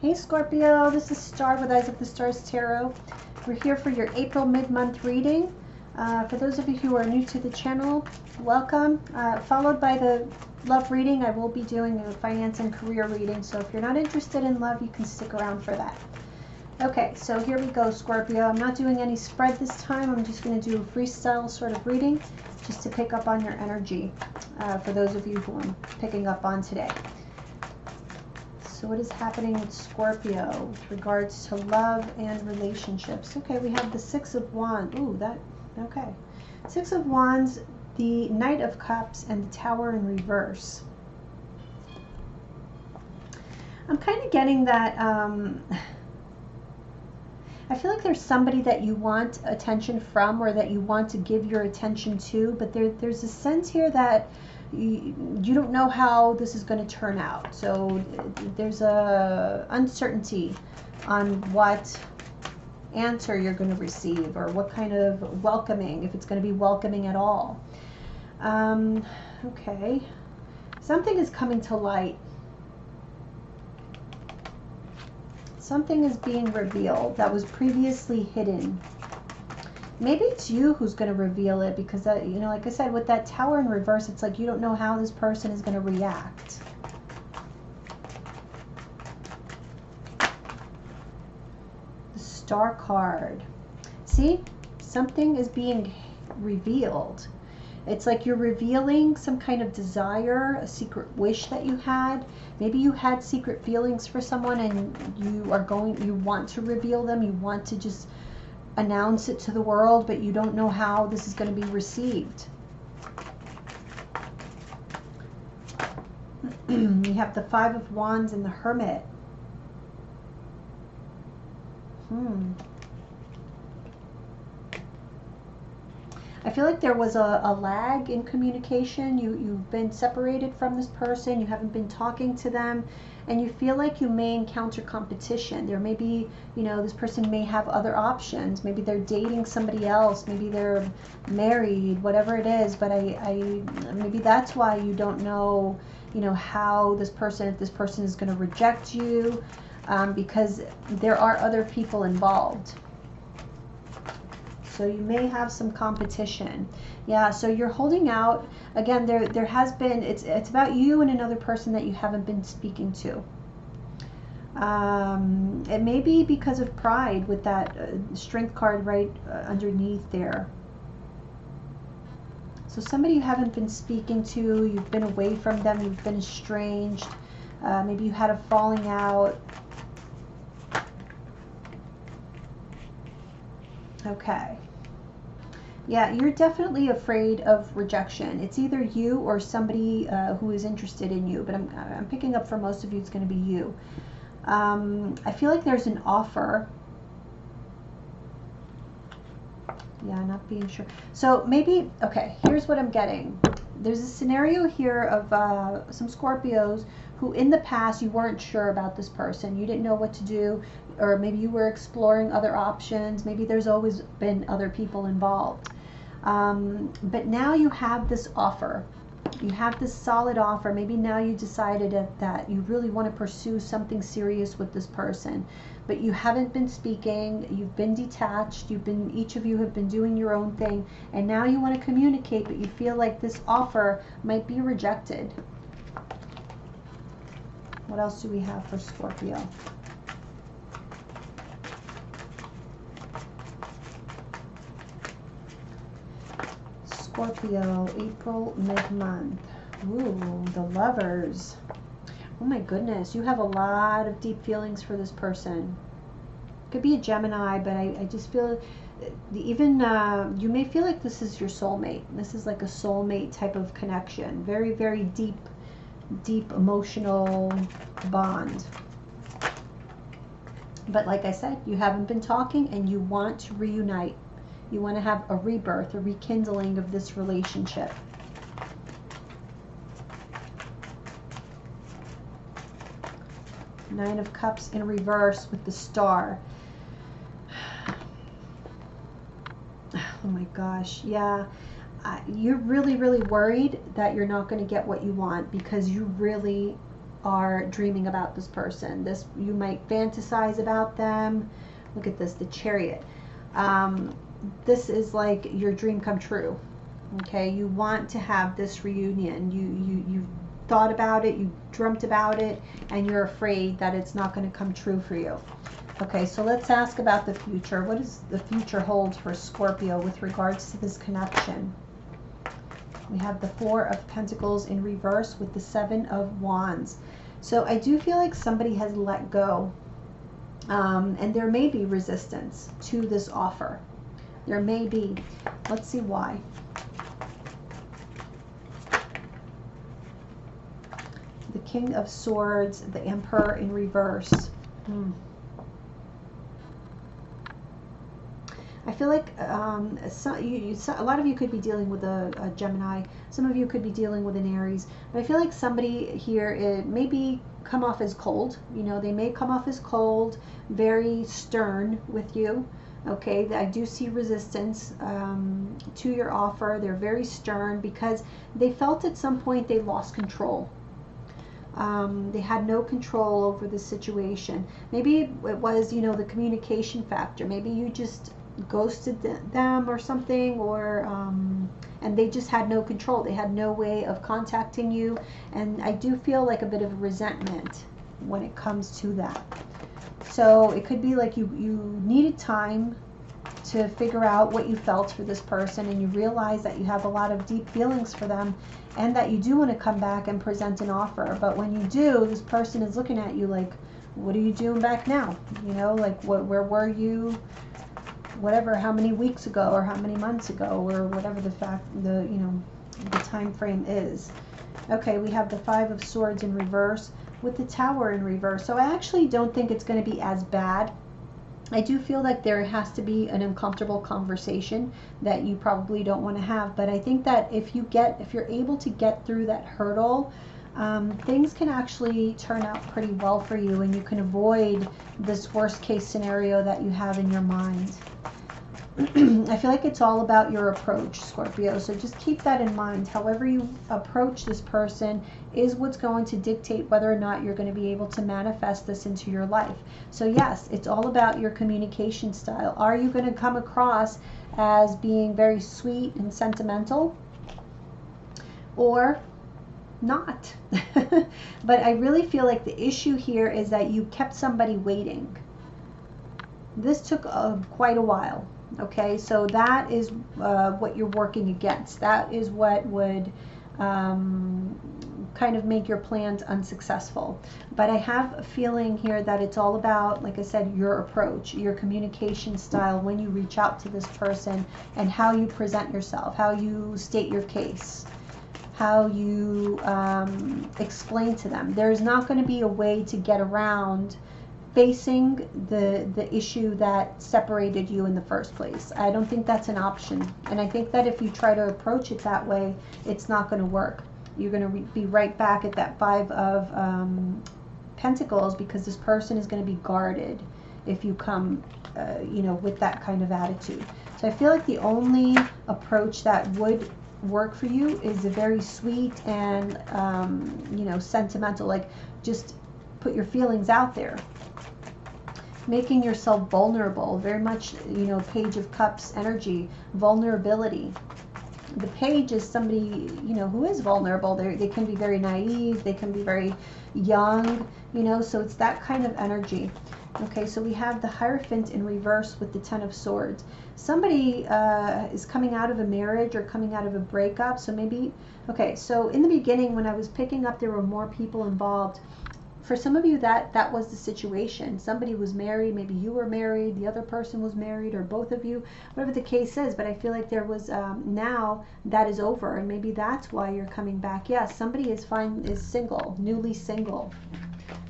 Hey Scorpio, this is Star with Eyes of the Stars Tarot. We're here for your April mid-month reading. For those of you who are new to the channel, welcome. Followed by the love reading, I will be doing a finance and career reading. So if you're not interested in love, you can stick around for that. Okay, so here we go, Scorpio. I'm not doing any spread this time. I'm just going to do a freestyle sort of reading just to pick up on your energy for those of you who I'm picking up on today. So what is happening with Scorpio with regards to love and relationships? Okay, we have the Six of Wands. Ooh, okay. Six of Wands, the Knight of Cups, and the Tower in reverse. I'm kind of getting that, I feel like there's somebody that you want attention from or that you want to give your attention to, but there's a sense here that you don't know how this is going to turn out. So there's a uncertainty on what answer you're going to receive or what kind of welcoming, if it's going to be welcoming at all. Okay, something is coming to light. Something is being revealed that was previously hidden. Maybe it's you who's going to reveal it, because that, you know, like I said, with that Tower in reverse, it's like you don't know how this person is going to react. The Star card. See, something is being revealed. It's like you're revealing some kind of desire, a secret wish that you had. Maybe you had secret feelings for someone and you want to reveal them. You want to just announce it to the world, but you don't know how this is going to be received. You have the Five of Wands and the Hermit. I feel like there was a lag in communication. You've been separated from this person. You haven't been talking to them. And you feel like you may encounter competition. There may be, you know, this person may have other options. Maybe they're dating somebody else. Maybe they're married, whatever it is. But maybe that's why you don't know, you know, how this person, if this person is going to reject you, because there are other people involved. So you may have some competition. Yeah, so you're holding out. Again, there has been, it's about you and another person that you haven't been speaking to. It may be because of pride with that Strength card right underneath there. So somebody you haven't been speaking to, you've been away from them, you've been estranged. Maybe you had a falling out. Okay. Yeah, you're definitely afraid of rejection. It's either you or somebody who is interested in you, but I'm picking up for most of you it's going to be you. I feel like there's an offer. Yeah, not being sure. So maybe, okay, here's what I'm getting. There's a scenario here of some Scorpios who in the past you weren't sure about this person. You didn't know what to do, or maybe you were exploring other options. Maybe there's always been other people involved. But now you have this offer. You have this solid offer. Maybe now you decided that you really want to pursue something serious with this person, but you haven't been speaking. You've been detached. Each of you have been doing your own thing, and now you want to communicate, but you feel like this offer might be rejected. What else do we have for Scorpio? Scorpio, April mid-month. Ooh, the Lovers. Oh my goodness, you have a lot of deep feelings for this person. Could be a Gemini, but I just feel even you may feel like this is your soulmate. This is like a soulmate type of connection. Very, very deep emotional bond. But like I said, you haven't been talking and you want to reunite. You want to have a rebirth, a rekindling of this relationship. Nine of Cups in reverse with the Star. Oh my gosh, yeah. You're really, really worried that you're not going to get what you want because you really are dreaming about this person. You might fantasize about them. Look at this, the Chariot. This is like your dream come true. Okay, you want to have this reunion. You thought about it, you dreamt about it, and you're afraid that it's not going to come true for you. Okay, so let's ask about the future. What does the future hold for Scorpio with regards to this connection? We have the Four of Pentacles in reverse with the Seven of Wands. So I do feel like somebody has let go, and there may be resistance to this offer. There may be. Let's see why. The King of Swords, the Emperor in reverse. I feel like a lot of you could be dealing with a Gemini. Some of you could be dealing with an Aries. But I feel like somebody here maybe come off as cold. You know, they may come off as cold, very stern with you. Okay, I do see resistance to your offer. They're very stern because they felt at some point they lost control. They had no control over the situation. Maybe it was, you know, the communication factor. Maybe you just ghosted them or something, or and they just had no control. They had no way of contacting you, and I do feel like a bit of resentment when it comes to that. So it could be like you needed time to figure out what you felt for this person, and you realize that you have a lot of deep feelings for them, and that you do want to come back and present an offer. But when you do, this person is looking at you like, what are you doing back now? You know, like where were you, whatever, how many weeks ago or how many months ago, or whatever the time frame is. Okay, we have the Five of Swords in reverse with the Tower in reverse. So I actually don't think it's going to be as bad. I do feel like there has to be an uncomfortable conversation that you probably don't want to have. But I think that if you're able to get through that hurdle, things can actually turn out pretty well for you, and you can avoid this worst case scenario that you have in your mind. I feel like it's all about your approach, Scorpio. So just keep that in mind. However you approach this person is what's going to dictate whether or not you're going to be able to manifest this into your life. So yes, it's all about your communication style. Are you going to come across as being very sweet and sentimental, or not? But I really feel like the issue here is that you kept somebody waiting. This took quite a while. Okay, so that is what you're working against. That is what would kind of make your plans unsuccessful. But I have a feeling here that it's all about, like I said, your approach, your communication style when you reach out to this person, and how you present yourself, how you state your case, how you explain to them. There's not going to be a way to get around facing the issue that separated you in the first place. I don't think that's an option. And I think that if you try to approach it that way, it's not going to work. You're going to be right back at that Five of Pentacles, because this person is going to be guarded if you come with that kind of attitude. So I feel like the only approach that would work for you is a very sweet and sentimental, like just put your feelings out there, making yourself vulnerable, very much, Page of Cups energy, vulnerability. The Page is somebody, who is vulnerable. They can be very naive, they can be very young, so it's that kind of energy. Okay, so we have the Hierophant in reverse with the Ten of Swords. Somebody is coming out of a marriage or coming out of a breakup. So maybe, okay, so in the beginning when I was picking up, there were more people involved. For some of you, that was the situation. Somebody was married, maybe you were married, the other person was married, or both of you, whatever the case is. But I feel like there was, now that is over, and maybe that's why you're coming back. Yes, somebody is single, newly single.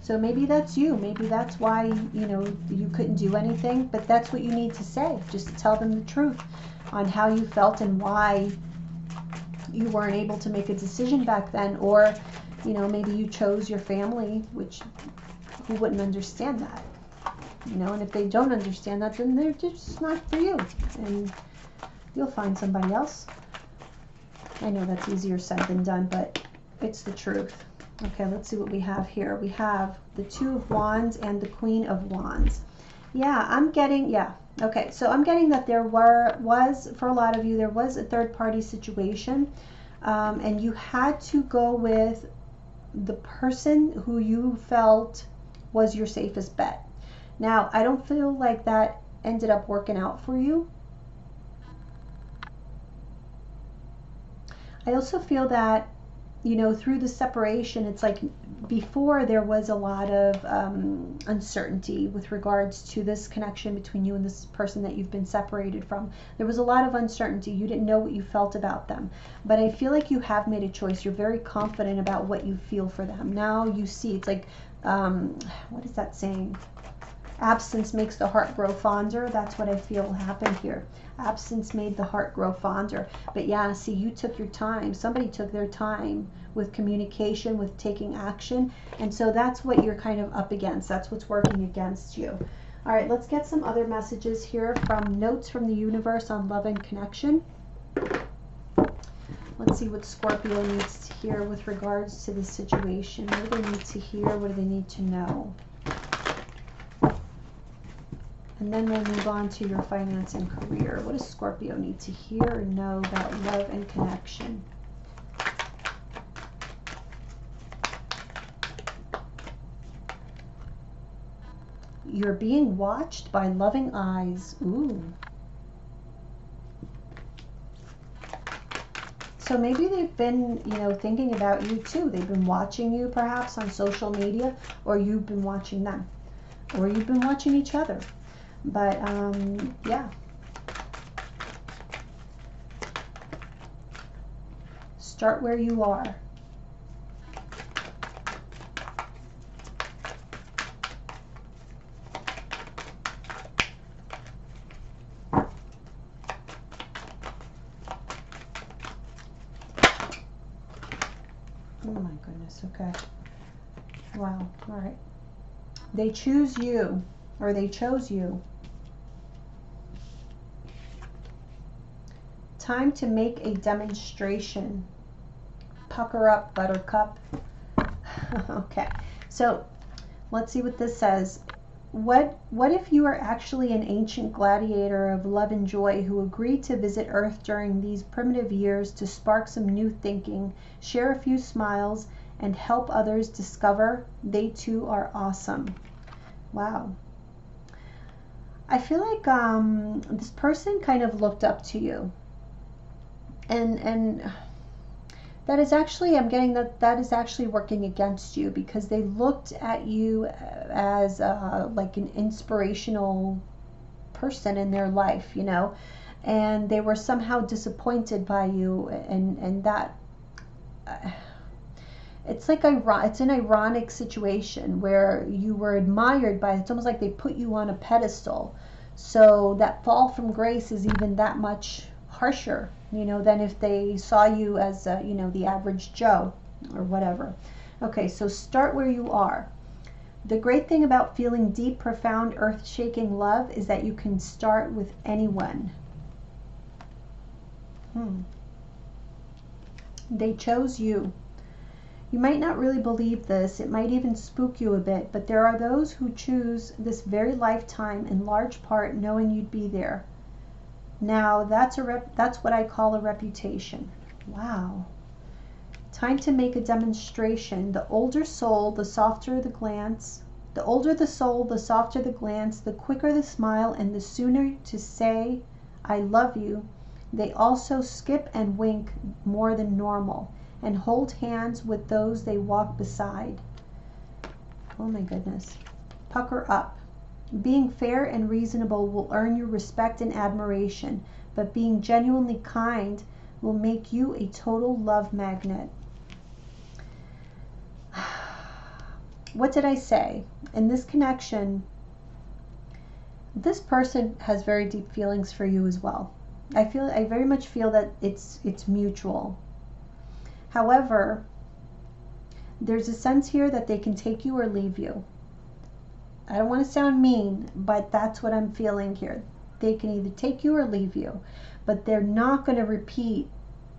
So maybe that's you. Maybe that's why, you couldn't do anything, but that's what you need to say. Just tell them the truth on how you felt and why you weren't able to make a decision back then. Or maybe you chose your family, which who wouldn't understand that, and if they don't understand that, then they're just not for you, and you'll find somebody else. I know that's easier said than done, but it's the truth. Okay, let's see what we have here. We have the Two of Wands and the Queen of Wands. Yeah, I'm getting, yeah. Okay, so I'm getting that there was, for a lot of you, there was a third party situation, and you had to go with the person who you felt was your safest bet. Now, I don't feel like that ended up working out for you. I also feel that, you know, through the separation, it's like before there was a lot of uncertainty with regards to this connection between you and this person that you've been separated from. There was a lot of uncertainty. You didn't know what you felt about them. But I feel like you have made a choice. You're very confident about what you feel for them. Now you see, it's like, what is that saying? Absence makes the heart grow fonder. That's what I feel happened here. Absence made the heart grow fonder. But yeah, see, you took your time. Somebody took their time with communication, with taking action. And so that's what you're kind of up against. That's what's working against you. All right, let's get some other messages here from Notes from the Universe on Love and Connection. Let's see what Scorpio needs to hear with regards to this situation. What do they need to hear? What do they need to know? And then we'll move on to your finance and career. What does Scorpio need to hear and know about love and connection? You're being watched by loving eyes. Ooh. So maybe they've been, you know, thinking about you too. They've been watching you perhaps on social media, or you've been watching them, or you've been watching each other. But yeah, start where you are. Oh my goodness, okay. Wow, all right. They choose you, or they chose you. Time to make a demonstration. Pucker up, buttercup. Okay, so let's see what this says. What if you are actually an ancient gladiator of love and joy who agreed to visit Earth during these primitive years to spark some new thinking, share a few smiles, and help others discover they too are awesome? Wow. I feel like this person kind of looked up to you. And that is actually, I'm getting that is actually working against you, because they looked at you as like an inspirational person in their life, you know, and they were somehow disappointed by you, and that it's like it's an ironic situation where you were admired by, it's almost like they put you on a pedestal, so that fall from grace is even that much harsher, you know, than if they saw you as you know, the average Joe or whatever. Okay, so start where you are. The great thing about feeling deep, profound, earth-shaking love is that you can start with anyone. They chose you. You might not really believe this, it might even spook you a bit, but there are those who choose this very lifetime in large part knowing you'd be there. Now, that's what I call a reputation. Wow. Time to make a demonstration. The older soul, the softer the glance. The older the soul, the softer the glance, the quicker the smile, and the sooner to say, I love you. They also skip and wink more than normal and hold hands with those they walk beside. Oh my goodness. Pucker up. Being fair and reasonable will earn you respect and admiration, but being genuinely kind will make you a total love magnet. What did I say? In this connection, this person has very deep feelings for you as well. I very much feel that it's mutual. However, there's a sense here that they can take you or leave you. I don't want to sound mean, but that's what I'm feeling here. They can either take you or leave you, but they're not going to repeat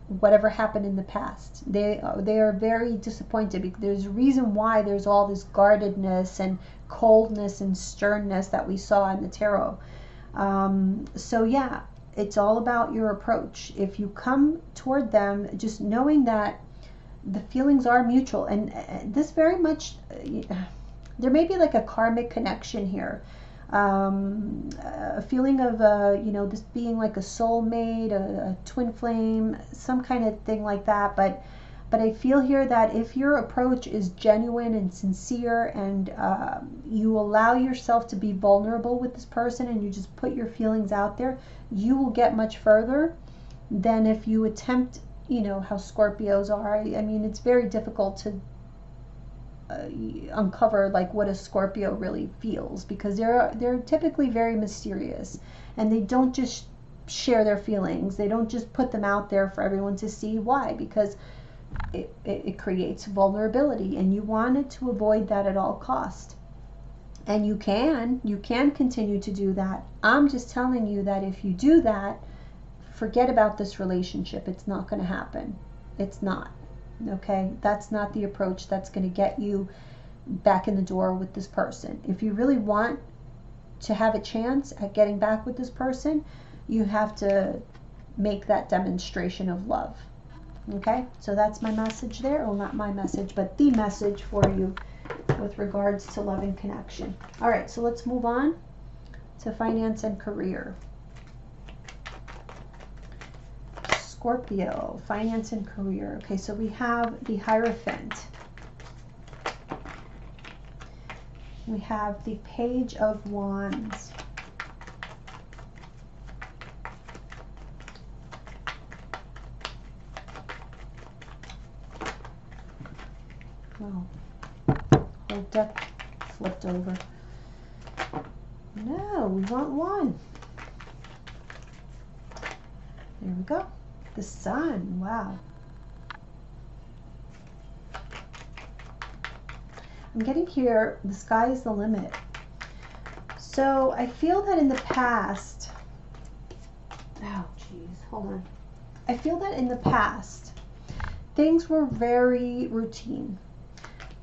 whatever happened in the past. They are very disappointed because there's a reason why there's all this guardedness and coldness and sternness that we saw in the tarot. So yeah, it's all about your approach. If you come toward them just knowing that the feelings are mutual, and this very much, there may be like a karmic connection here. A feeling of this being like a soulmate, a twin flame, some kind of thing like that. But I feel here that if your approach is genuine and sincere, and you allow yourself to be vulnerable with this person, and you just put your feelings out there, you will get much further than if you attempt, how Scorpios are. I mean, it's very difficult to uncover like what a Scorpio really feels, because they're typically very mysterious, and they don't just share their feelings. They don't just put them out there for everyone to see. Why? Because it creates vulnerability, and you wanted to avoid that at all cost. And you can continue to do that. I'm just telling you that if you do that, forget about this relationship. It's not going to happen. It's not. Okay, that's not the approach that's going to get you back in the door with this person. If you really want to have a chance at getting back with this person, you have to make that demonstration of love. Okay, so that's my message there. Well, not my message, but the message for you with regards to love and connection. All right, so let's move on to finance and career. Scorpio, finance and career. Okay, so we have the Hierophant. We have the Page of Wands. Oh, whole deck flipped over. No, we want one. There we go. The Sun. Wow. I'm getting here, the sky is the limit. So I feel that in the past, oh geez, hold on. I feel that in the past, things were very routine,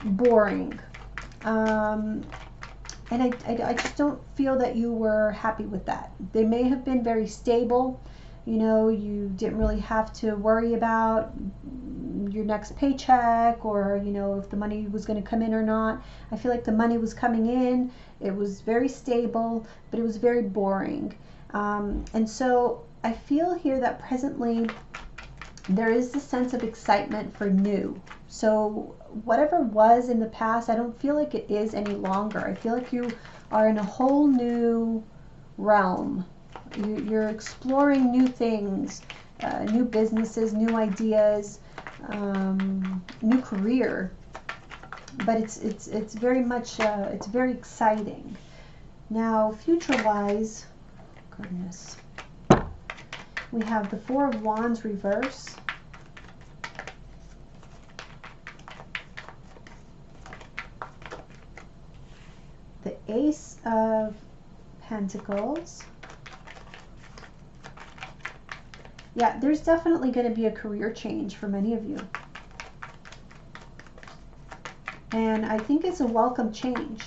boring. And I just don't feel that you were happy with that. They may have been very stable. You didn't really have to worry about your next paycheck, or if the money was going to come in or not. I feel like the money was coming in. It was very stable, but it was very boring. And so I feel here that presently there is this sense of excitement for new. So whatever was in the past, I don't feel like it is any longer. I feel like you are in a whole new realm. You're exploring new things, new businesses, new ideas, new career. But it's very much it's very exciting. Now, future-wise, goodness, we have the Four of Wands reverse. The Ace of Pentacles. Yeah, there's definitely going to be a career change for many of you. And I think it's a welcome change.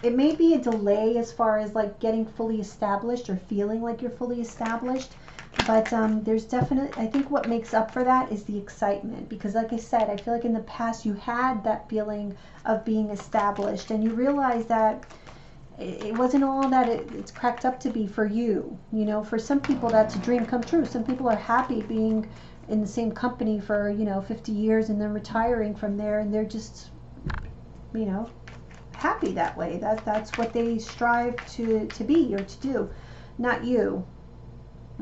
It may be a delay as far as like getting fully established or feeling like you're fully established. But there's definitely, I think what makes up for that is the excitement. Because like I said, I feel like in the past you had that feeling of being established. And you realize that it wasn't all that it's cracked up to be for you. For some people that's a dream come true. Some people are happy being in the same company for 50 years and then retiring from there, and they're just happy that way. That's what they strive to be or to do. Not you.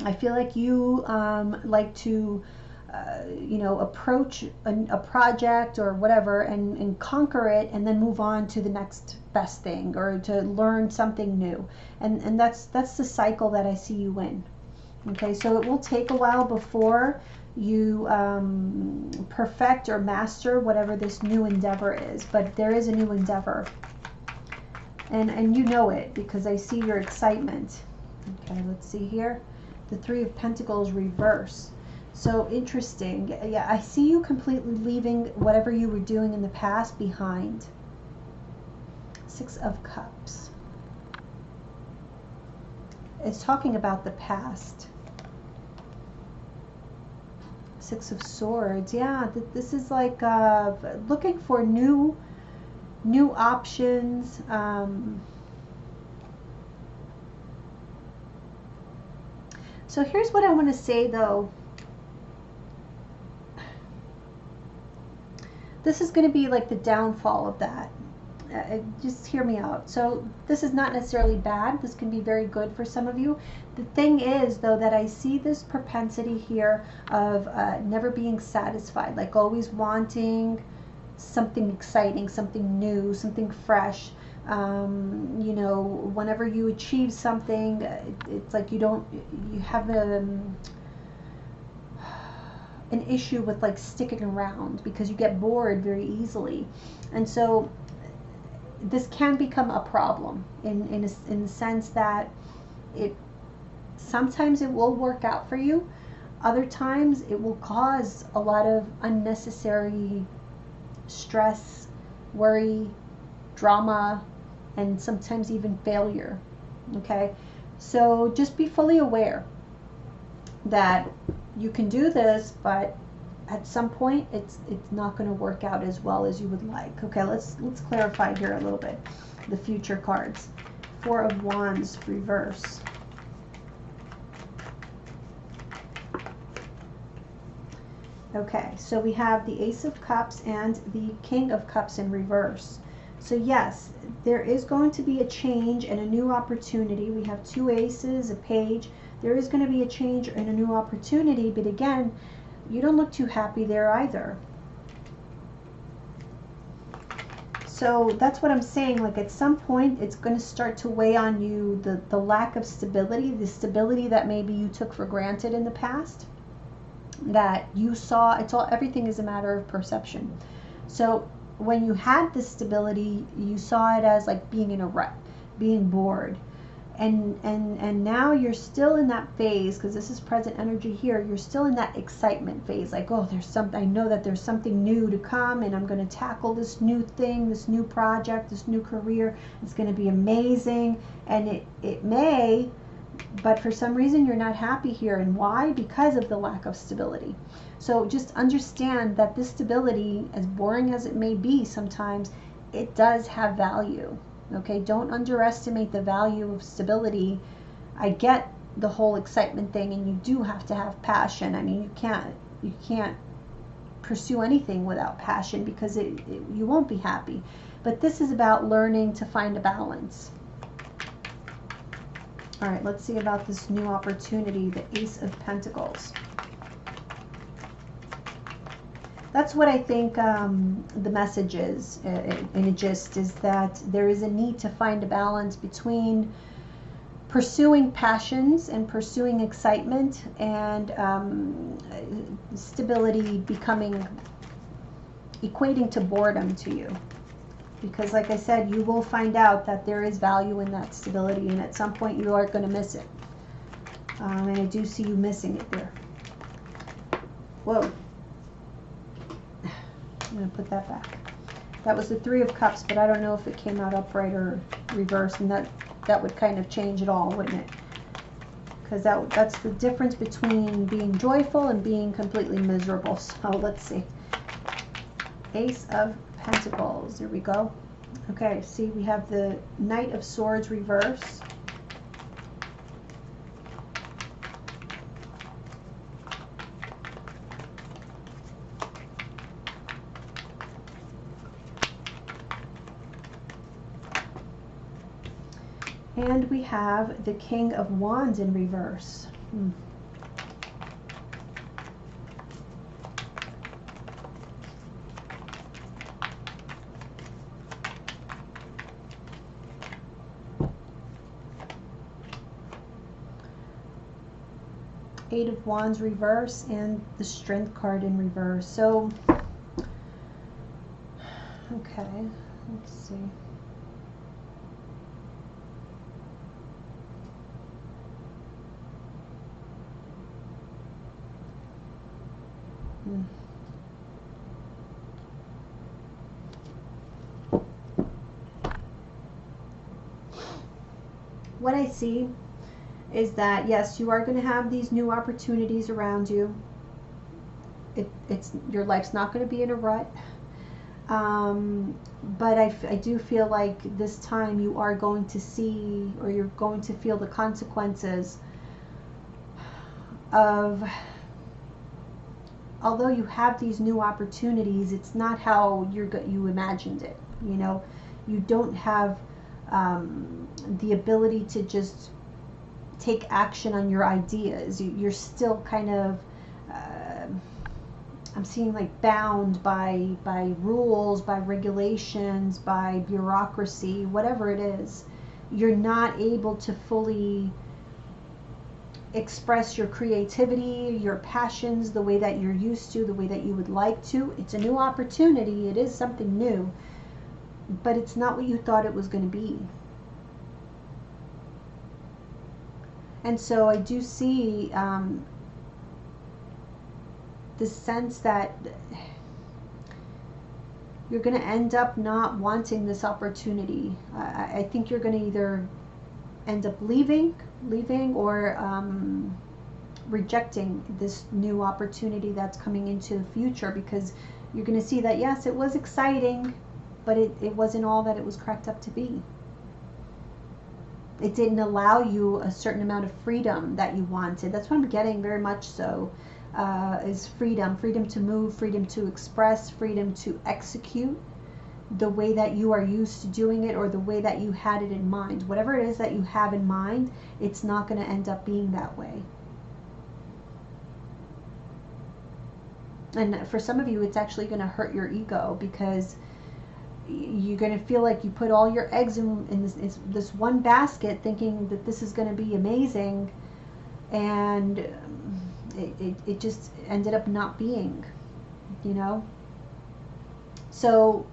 I feel like you like to approach a project or whatever and conquer it, and then move on to the next best thing, or to learn something new. And that's the cycle that I see you in. Okay, so it will take a while before you perfect or master whatever this new endeavor is, but there is a new endeavor, and you know it because I see your excitement. Okay, let's see here. The Three of Pentacles reverse. So interesting. Yeah, I see you completely leaving whatever you were doing in the past behind. Six of Cups. It's talking about the past. Six of Swords. Yeah, this is like looking for new options. So here's what I want to say though. This is going to be like the downfall of that. Just hear me out. So this is not necessarily bad. This can be very good for some of you. The thing is though that I see this propensity here of never being satisfied, like always wanting something exciting, something new, something fresh. You know, whenever you achieve something, it's like you have an issue with like sticking around because you get bored very easily. And so this can become a problem in the sense that sometimes it will work out for you, other times it will cause a lot of unnecessary stress, worry, drama, and sometimes even failure. Okay, so just be fully aware that you can do this, but at some point it's not going to work out as well as you would like. Okay, let's clarify here a little bit. The future cards. Four of Wands reverse. Okay, so we have the Ace of Cups and the King of Cups in reverse. So yes, there is going to be a change and a new opportunity. We have two aces, a page. There is going to be a change and a new opportunity, but again, you don't look too happy there either. So that's what I'm saying. Like at some point, it's going to start to weigh on you, the lack of stability, the stability that maybe you took for granted in the past, that you saw. Everything is a matter of perception. So when you had this stability, you saw it as like being in a rut, being bored. And now you're still in that phase, because this is present energy here. You're still in that excitement phase, like, oh, there's something, I know that there's something new to come, and I'm going to tackle this new thing, this new project, this new career. It's going to be amazing. And it may, but for some reason you're not happy here. And why? Because of the lack of stability. So just understand that this stability, as boring as it may be sometimes, it does have value. Okay, don't underestimate the value of stability. I get the whole excitement thing, and you do have to have passion. I mean, you can't pursue anything without passion, because you won't be happy. But this is about learning to find a balance. All right, let's see about this new opportunity, the Ace of Pentacles. That's what I think the message is in a gist, is that there is a need to find a balance between pursuing passions and pursuing excitement, and stability equating to boredom to you. Because like I said, you will find out that there is value in that stability, and at some point you are going to miss it. And I do see you missing it there. Whoa. I'm going to put that back. That was the Three of Cups, but I don't know if it came out upright or reversed, and that would kind of change it all, wouldn't it? Because that's the difference between being joyful and being completely miserable. So let's see. Ace of Pentacles. There we go. Okay, see, we have the Knight of Swords reverse. And we have the King of Wands in reverse. Eight of Wands reverse, and the Strength card in reverse. So, okay, let's see. What I see is that, yes, you are going to have these new opportunities around you. It's your life's not going to be in a rut. But I do feel like this time you are going to see, or you're going to feel the consequences of, although you have these new opportunities, it's not how you imagined it. You know, you don't have the ability to just take action on your ideas. You're still kind of I'm seeing like bound by rules, by regulations, by bureaucracy, whatever it is. You're not able to fully express your creativity, your passions, the way that you're used to, the way that you would like to. It's a new opportunity. It is something new, but it's not what you thought it was going to be. And so I do see the sense that you're going to end up not wanting this opportunity. I think you're going to either end up leaving or rejecting this new opportunity that's coming into the future, because you're going to see that, yes, it was exciting, but it wasn't all that it was cracked up to be. It didn't allow you a certain amount of freedom that you wanted. That's what I'm getting, very much so. Is freedom to move, freedom to express, freedom to execute the way that you are used to doing it, or the way that you had it in mind. Whatever it is that you have in mind, it's not going to end up being that way. And for some of you, it's actually going to hurt your ego, because you're going to feel like you put all your eggs in this one basket, thinking that this is going to be amazing, and it just ended up not being, you know. So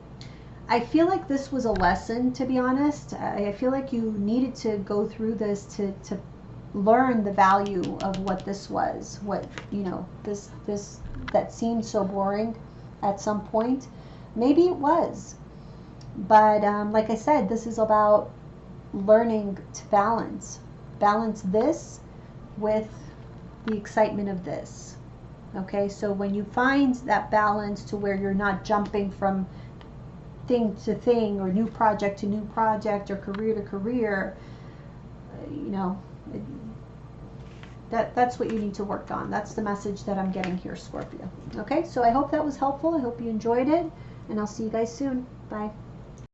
I feel like this was a lesson, to be honest. I feel like you needed to go through this to learn the value of what this was, what, you know, this that seemed so boring at some point. Maybe it was, but like I said, this is about learning to balance this with the excitement of this. Okay, so when you find that balance to where you're not jumping from thing to thing, or new project to new project, or career to career, you know, that's what you need to work on. That's the message that I'm getting here, Scorpio. Okay, so I hope that was helpful. I hope you enjoyed it, and I'll see you guys soon. Bye.